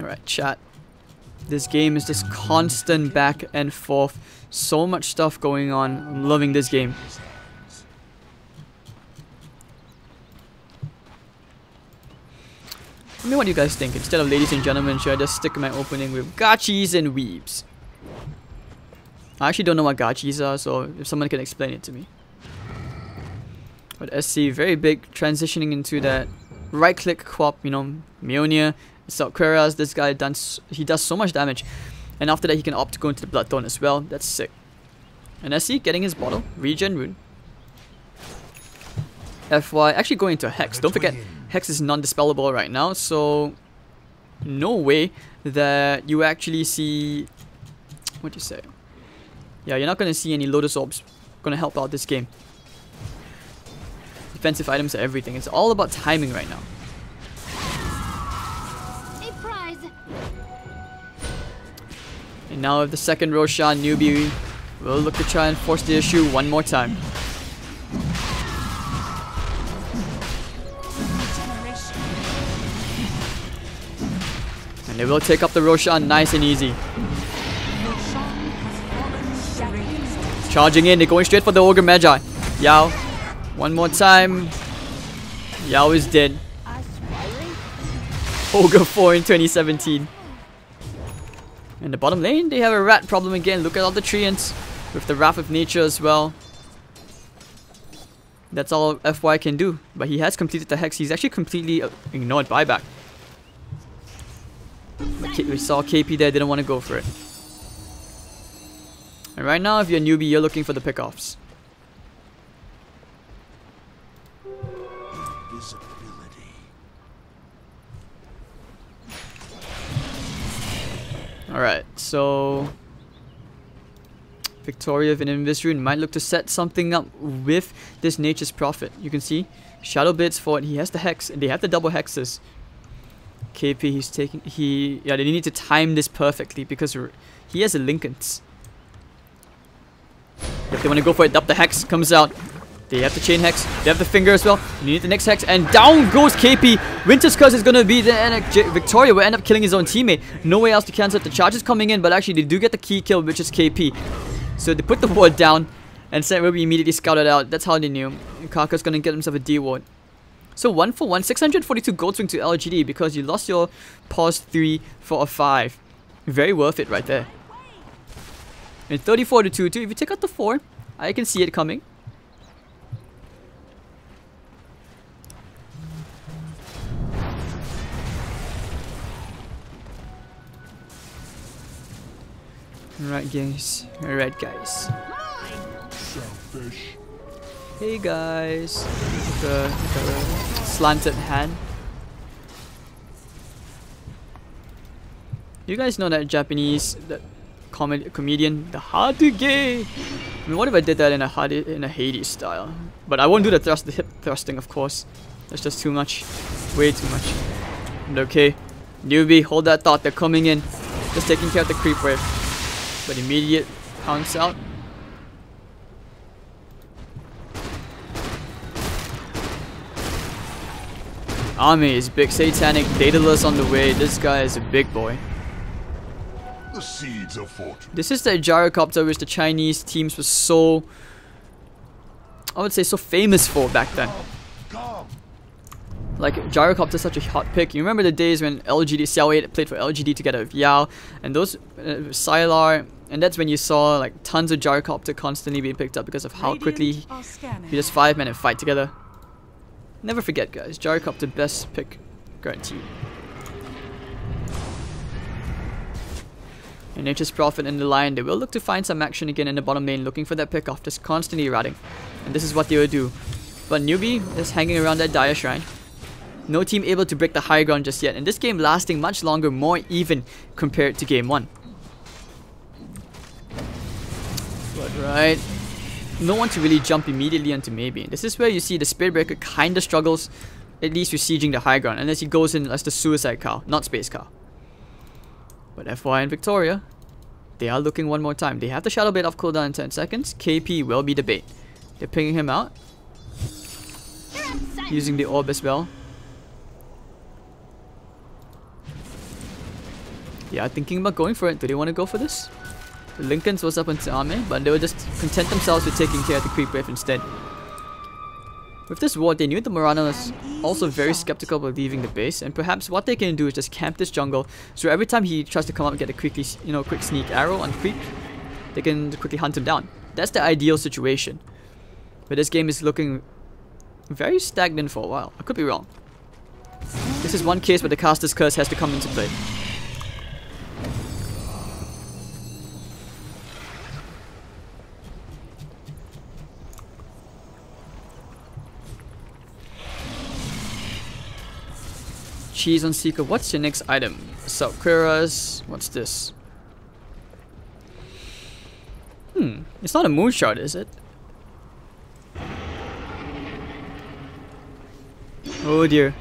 Alright, chat. This game is just constant back and forth. So much stuff going on. I'm loving this game. Let me know what you guys think. Instead of ladies and gentlemen, should I just stick my opening with gachis and weebs? I actually don't know what gachis are, so if someone can explain it to me. But SC, very big, transitioning into that right-click co-op, you know, Mjolnir. So Queras, this guy he does so much damage. And after that, he can opt to go into the Bloodthorn as well. That's sick. And SC getting his bottle. Regen rune. FY actually going into a Hex. Don't forget, Hex is non-dispellable right now. So, no way that you actually see... What do you say? Yeah, you're not going to see any Lotus Orbs going to help out this game. Defensive items are everything. It's all about timing right now. A prize. And now with the second Roshan, Newbee will look to try and force the issue one more time. And they will take up the Roshan nice and easy. Charging in, they're going straight for the Ogre Magi. Yao, one more time. Yao is dead. Ogre 4 in 2017. In the bottom lane, they have a rat problem again. Look at all the treants with the Wrath of Nature as well. That's all FY can do. But he has completed the Hex. He's actually completely ignored buyback. We saw KP there, didn't want to go for it. And right now, if you're a newbie, you're looking for the pickoffs. Alright, so Victoria of an Invis Rune might look to set something up with this Nature's Prophet. You can see Shadow Blades for it. He has the Hex, and they have the double hexes. KP, he's taking... Yeah, they need to time this perfectly because he has a Lincolns. If they want to go for it, up the Hex comes out. They have the Chain Hex. They have the Finger as well. You need the next Hex. And down goes KP. Winter's Curse is going to be the Victoria will end up killing his own teammate. No way else to cancel it. The charge is coming in, but actually they do get the key kill, which is KP. So they put the ward down, and Saint will be immediately scouted out. That's how they knew. Kaka's going to get himself a D ward. So 1 for 1. 642 gold swing to LGD because you lost your pause 3 for a 5. Very worth it right there. And 34 to 2 too. If you take out the 4, I can see it coming. Alright guys. Alright guys. Selfish. Hey guys. The slanted hand. You guys know that Japanese comedian, the Haduge. I mean, what if I did that in a Hades style? But I won't do the hip thrusting, of course. That's just too much. Way too much. And okay. Newbie, hold that thought. They're coming in. Just taking care of the creep wave. But immediate pounce out. Army is big. Satanic, Daedalus on the way. This guy is a big boy. The seeds of fortune. This is the gyrocopter which the Chinese teams were so, I would say, so famous for back then. Like, gyrocopter is such a hot pick. You remember the days when LGD, Xiao 8 played for LGD together with Yao, and those, Sylar, and that's when you saw like tons of gyrocopter constantly being picked up because of how quickly you just 5 men and fight together. Never forget guys, gyrocopter best pick, guaranteed. And Nature's Prophet and the Lion, they will look to find some action again in the bottom lane, looking for that pick off, just constantly ratting. And this is what they will do. But Newbee is hanging around that Dire Shrine. No team able to break the high ground just yet, and this game lasting much longer, more even compared to game 1. But right, no one to really jump immediately onto maybe. This is where you see the Spirit Breaker kinda struggles, at least with sieging the high ground, unless he goes in as the Suicide Cow, not Space Cow. But FY and Victoria, they are looking one more time. They have the Shadow Blade off cooldown in 10 seconds. KP will be the bait. They're pinging him out. Using the orb as well. Yeah, thinking about going for it. Do they want to go for this? The Lincolns was up into Ame, but they will just content themselves with taking care of the creep wave instead. With this ward, they knew the Morana was also very skeptical about leaving the base, and perhaps what they can do is just camp this jungle, so every time he tries to come up and get a quick sneak arrow on creep, they can quickly hunt him down. That's the ideal situation. But this game is looking very stagnant for a while. I could be wrong. This is one case where the Caster's Curse has to come into play. Cheese on Seeker. What's your next item? Sakura's. What's this? It's not a moonshot, is it? Oh dear.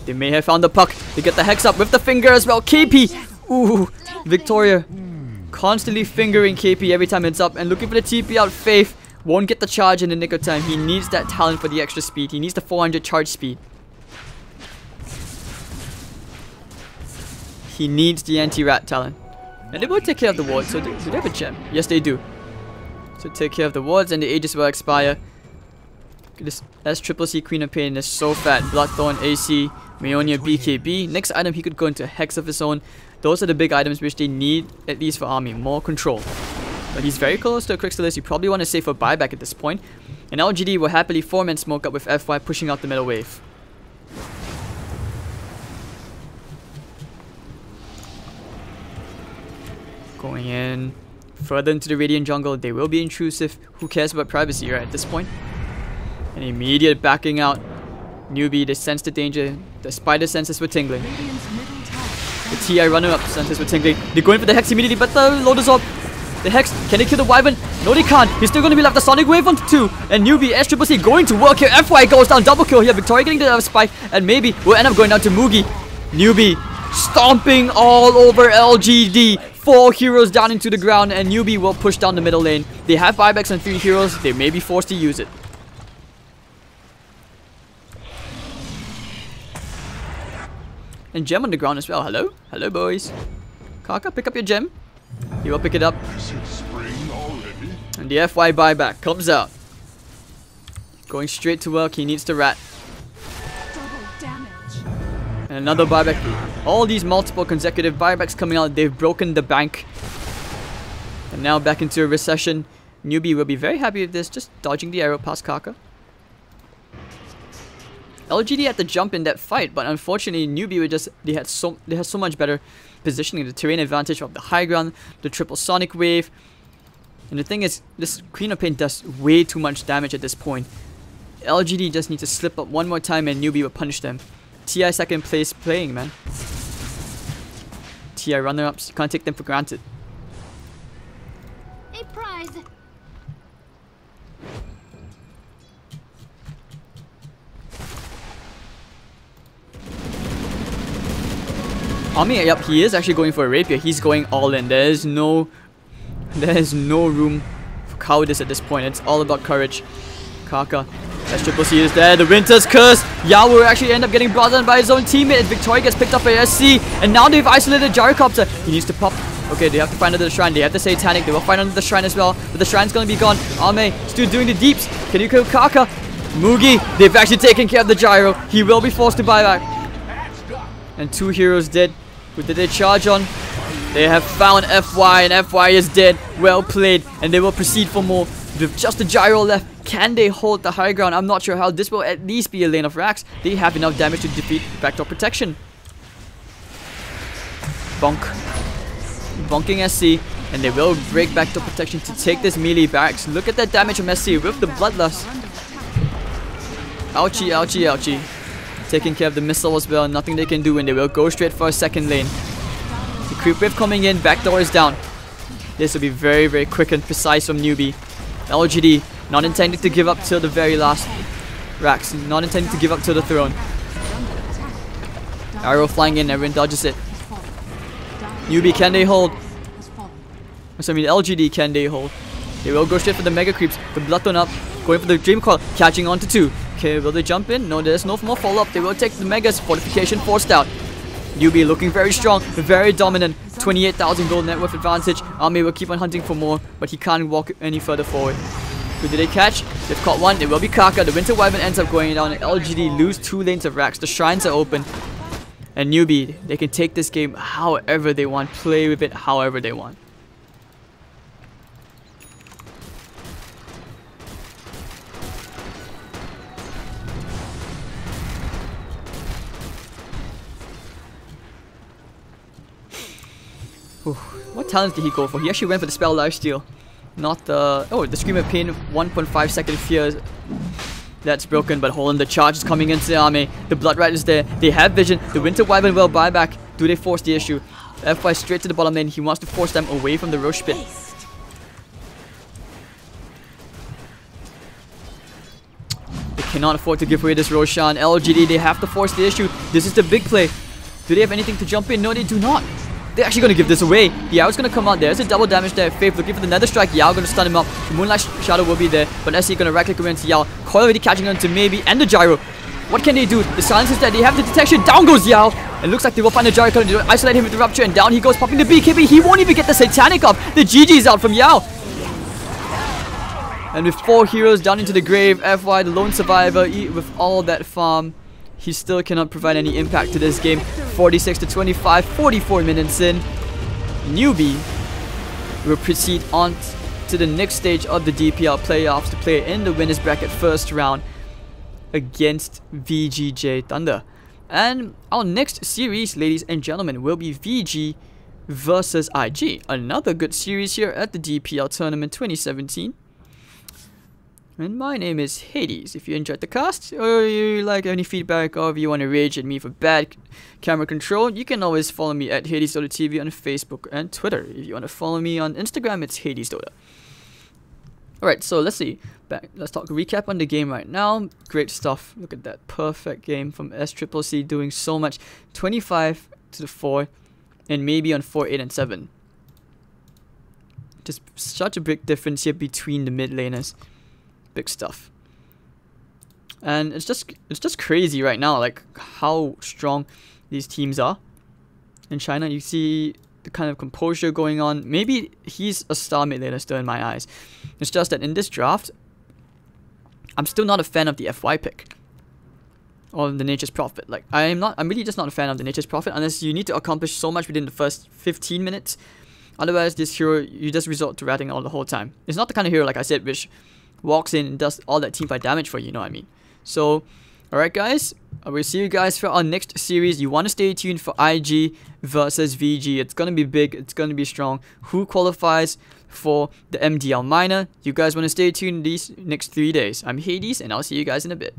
They may have found the puck. They get the hex up with the finger as well. KP! Ooh, Victoria. Constantly fingering KP every time it's up and looking for the TP out. Faith won't get the charge in the nick of time. He needs that talent for the extra speed. He needs the 400 charge speed. He needs the anti-rat talent. And they will take care of the wards. So do they have a gem? Yes, they do. So take care of the wards and the ages will expire. This Triple C Queen of Pain is so fat. Bloodthorn, AC, Meonia, BKB. Next item, he could go into Hex of his own. Those are the big items which they need, at least for Army. More control. But he's very close to a Crystal list. You probably want to save for buyback at this point. And LGD will happily 4-man smoke up with FY pushing out the middle wave. Going in further into the Radiant jungle. They will be intrusive. Who cares about privacy, right, at this point? An immediate backing out. Newbee, they sense the danger. The spider senses were tingling. The TI runner-up senses were tingling. They're going for the Hex immediately, but the Lotus Orb. The Hex, can they kill the Wyvern? No, they can't. He's still going to be left. The Sonic Wave on 2. And Newbee, SCCC going to work here. FY goes down. Double kill here. Victoria getting the spike. And maybe we'll end up going down to Mugi. Newbee stomping all over LGD. 4 heroes down into the ground. And Newbee will push down the middle lane. They have buybacks on 3 heroes. They may be forced to use it. And gem on the ground as well. Hello? Hello, boys. Kaka, pick up your gem. He will pick it up. Is it spring already? And the FY buyback comes out. Going straight to work. He needs to rat. Double damage. And another buyback. All these multiple consecutive buybacks coming out. They've broken the bank. And now back into a recession. Newbee will be very happy with this. Just dodging the arrow past Kaka. LGD had to jump in that fight, but unfortunately Newbee were just they had so much better positioning, the terrain advantage of the high ground, the triple sonic wave. And the thing is, this Queen of Pain does way too much damage at this point. LGD just need to slip up one more time and Newbee will punish them. TI second place playing, man. TI runner-ups, you can't take them for granted. A prize. Ami, yep, he is actually going for a rapier. He's going all in. There is no room for cowardice at this point. It's all about courage. Kaka, SCCC is there. The Winter's Curse. Yao will actually end up getting brought down by his own teammate. Victoria gets picked up by SC, and now they've isolated Gyrocopter. He needs to pop. Okay, they have to find under the shrine. They have the Satanic. They will find under the shrine as well, but the shrine's gonna be gone. Ame still doing the deeps. Can you kill Kaka? Mugi, they've actually taken care of the Gyro. He will be forced to buy back. And 2 heroes dead. Who did they charge on? They have found FY, and FY is dead. Well played, and they will proceed for more. With just the Gyro left, can they hold the high ground? I'm not sure how. This will at least be a lane of racks. They have enough damage to defeat backdoor protection. Bonk. Bonking SC, and they will break backdoor protection to take this melee barracks. Look at that damage from SC with the Bloodlust. Ouchie, ouchie, ouchie. Taking care of the missile as well. Nothing they can do, and they will go straight for a second lane. The creep wave coming in. Backdoor is down. This will be very, very quick and precise from Newbee. LGD not intending to give up till the very last. Rax not intending to give up till the throne. Arrow flying in. Everyone dodges it. Newbee, can they hold? I mean, LGD, can they hold? They will go straight for the mega creeps. The Bloodthorn up. Going for the Dream Coil. Catching on to 2. Okay, will they jump in? No, there's no more follow-up. They will take the Megas. Fortification forced out. Newbee looking very strong, very dominant. 28,000 gold net worth advantage. Ame will keep on hunting for more, but he can't walk any further forward. Who did they catch? They've caught one. It will be Kaka. The Winter Wyvern ends up going down, and LGD lose 2 lanes of racks. The shrines are open. And Newbee, they can take this game however they want. Play with it however they want. What talents did he go for? He actually went for the Spell Lifesteal. Not the... Oh, the Scream of Pain 1.5 second fear. That's broken, but hold on, the charge is coming into the army. The Blood Rat is there. They have vision. The Winter Wyvern will buy back. Do they force the issue? FY straight to the bottom lane. He wants to force them away from the Roche pit. They cannot afford to give away this Roshan. LGD, they have to force the issue. This is the big play. Do they have anything to jump in? No, they do not. They're actually going to give this away. Yao's going to come out. There's a double damage there. Faith looking for the Nether Strike. Yao going to stun him up. The Moonlight Shadow will be there. But SC going to right click into Yao. Coil already catching on to maybe and the Gyro. What can they do? The silence is there. They have the detection. Down goes Yao. It looks like they will find the Gyro. They isolate him with the Rupture. And down he goes, popping the BKB. He won't even get the Satanic up. The GG's out from Yao. And with 4 heroes down into the grave, FY, the lone survivor, with all that farm, he still cannot provide any impact to this game. 46 to 25, 44 minutes in. Newbee will proceed on to the next stage of the DPL playoffs to play in the winners bracket first round against VGJ Thunder. And our next series, ladies and gentlemen, will be VG versus IG. Another good series here at the DPL tournament 2017. And my name is Hades. If you enjoyed the cast, or you like any feedback, or if you want to rage at me for bad camera control, you can always follow me at HadesDota.tv on Facebook and Twitter. If you want to follow me on Instagram, it's HadesDota. Alright, so let's see. Let's talk recap on the game right now. Great stuff. Look at that perfect game from SCCC doing so much. 25 to the 4, and maybe on 4, 8, and 7. Just such a big difference here between the mid laners. Big stuff. And it's just crazy right now, like how strong these teams are. In China, you see the kind of composure going on. Maybe he's a star mid laner still in my eyes. It's just that in this draft, I'm still not a fan of the FY pick. Or the Nature's Prophet. Like I'm really just not a fan of the Nature's Prophet unless you need to accomplish so much within the first 15 minutes. Otherwise, this hero, you just resort to ratting all the whole time. It's not the kind of hero, like I said, which walks in and does all that teamfight damage for you, know what I mean? So, alright guys, I will see you guys for our next series. You want to stay tuned for IG versus VG. It's going to be big, it's going to be strong. Who qualifies for the MDL minor? You guys want to stay tuned these next 3 days. I'm Hades, and I'll see you guys in a bit.